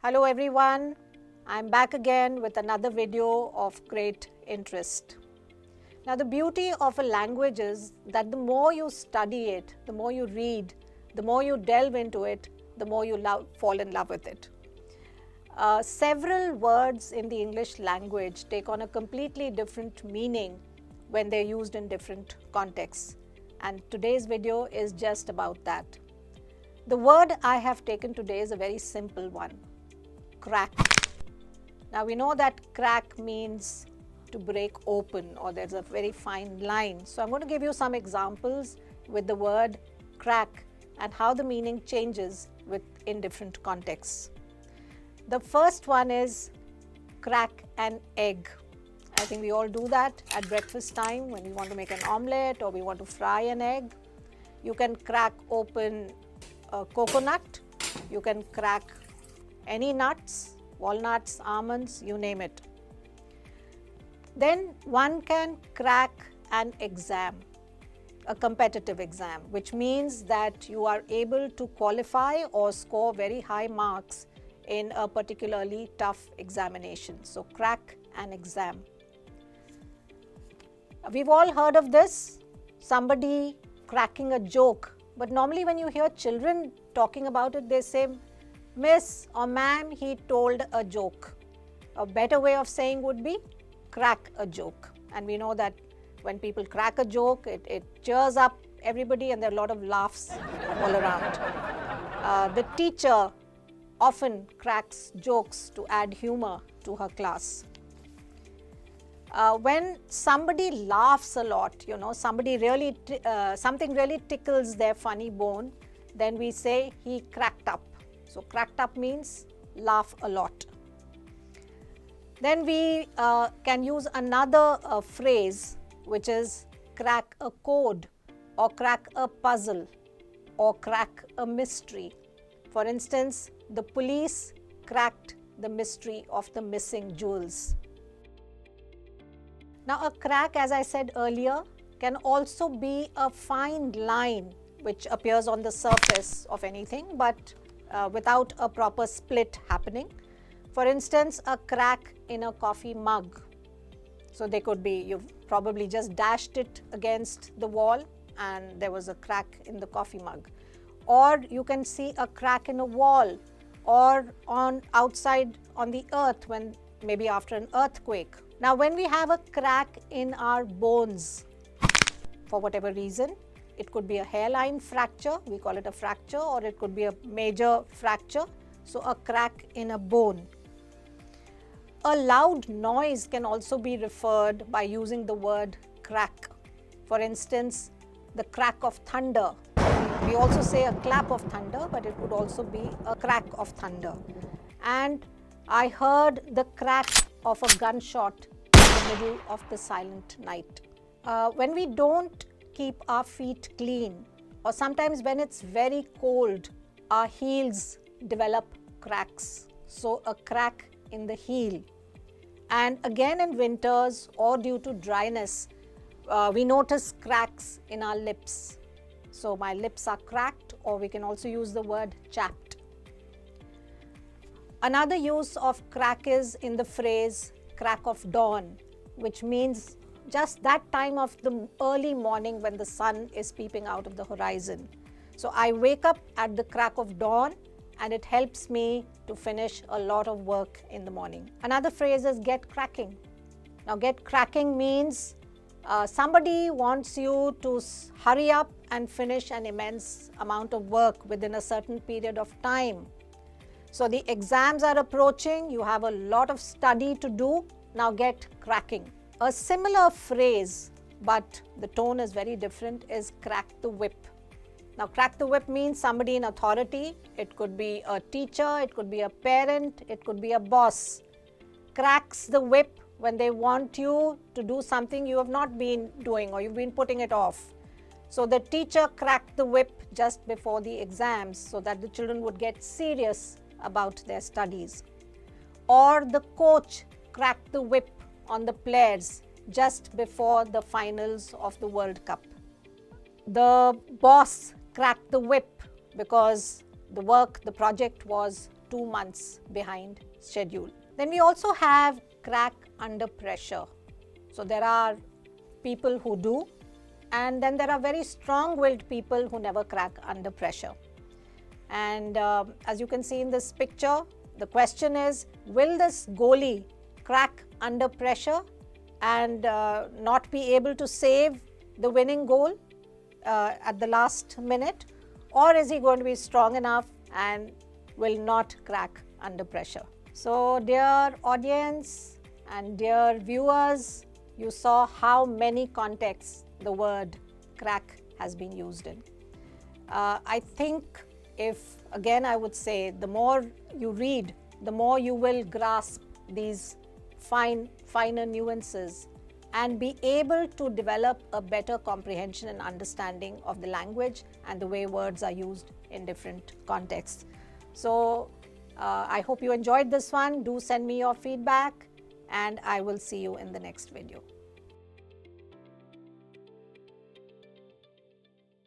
Hello everyone, I'm back again with another video of great interest. Now the beauty of a language is that the more you study it, the more you read, the more you delve into it, the more you fall in love with it. Several words in the English language take on a completely different meaning when they're used in different contexts, and today's video is just about that. The word I have taken today is a very simple one: crack. Now we know that crack means to break open, or there's a very fine line. So I'm going to give you some examples with the word crack and how the meaning changes in different contexts. The first one is crack an egg. I think we all do that at breakfast time when we want to make an omelette or we want to fry an egg. You can crack open a coconut, you can crack any nuts, walnuts, almonds, you name it. Then one can crack an exam, a competitive exam, which means that you are able to qualify or score very high marks in a particularly tough examination. So crack an exam. We've all heard of this, somebody cracking a joke. But normally when you hear children talking about it, they say, "Miss or ma'am, he told a joke." A better way of saying would be crack a joke. And we know that when people crack a joke, it cheers up everybody and there are a lot of laughs all around. The teacher often cracks jokes to add humor to her class. When somebody laughs a lot, something really tickles their funny bone, then we say he cracked up. So cracked up means laugh a lot. Then we can use another phrase, which is crack a code or crack a puzzle or crack a mystery. For instance, the police cracked the mystery of the missing jewels. Now a crack, as I said earlier, can also be a fine line which appears on the surface of anything, but without a proper split happening. For instance, a crack in a coffee mug. So they could be, you've probably just dashed it against the wall and there was a crack in the coffee mug. Or you can see a crack in a wall or outside on the earth, when maybe after an earthquake. Now when we have a crack in our bones, for whatever reason, it could be a hairline fracture, we call it a fracture, or it could be a major fracture, so a crack in a bone. A loud noise can also be referred by using the word crack. For instance, the crack of thunder. We also say a clap of thunder, but it could also be a crack of thunder. And I heard the crack of a gunshot in the middle of the silent night. When we don't keep our feet clean, or sometimes when it's very cold, our heels develop cracks. So a crack in the heel. And again in winters or due to dryness, we notice cracks in our lips. So my lips are cracked, or we can also use the word chapped. Another use of crack is in the phrase crack of dawn, which means just that time of the early morning when the sun is peeping out of the horizon. So I wake up at the crack of dawn and it helps me to finish a lot of work in the morning. Another phrase is get cracking. Now get cracking means somebody wants you to hurry up and finish an immense amount of work within a certain period of time. So the exams are approaching, you have a lot of study to do, now get cracking. A similar phrase, but the tone is very different, is crack the whip. Now crack the whip means somebody in authority. It could be a teacher, it could be a parent, it could be a boss. Cracks the whip when they want you to do something you have not been doing or you've been putting it off. So the teacher cracked the whip just before the exams so that the children would get serious about their studies. Or the coach cracked the whip on the players just before the finals of the World Cup. The boss cracked the whip because the project was 2 months behind schedule. Then we also have crack under pressure. So there are people who do, and then there are very strong-willed people who never crack under pressure. And as you can see in this picture, the question is, will this goalie crack under pressure and not be able to save the winning goal at the last minute, or is he going to be strong enough and will not crack under pressure? So dear audience and dear viewers, you saw how many contexts the word crack has been used in. I think again I would say, the more you read, the more you will grasp these finer nuances and be able to develop a better comprehension and understanding of the language and the way words are used in different contexts. So I hope you enjoyed this one. Do send me your feedback, and I will see you in the next video.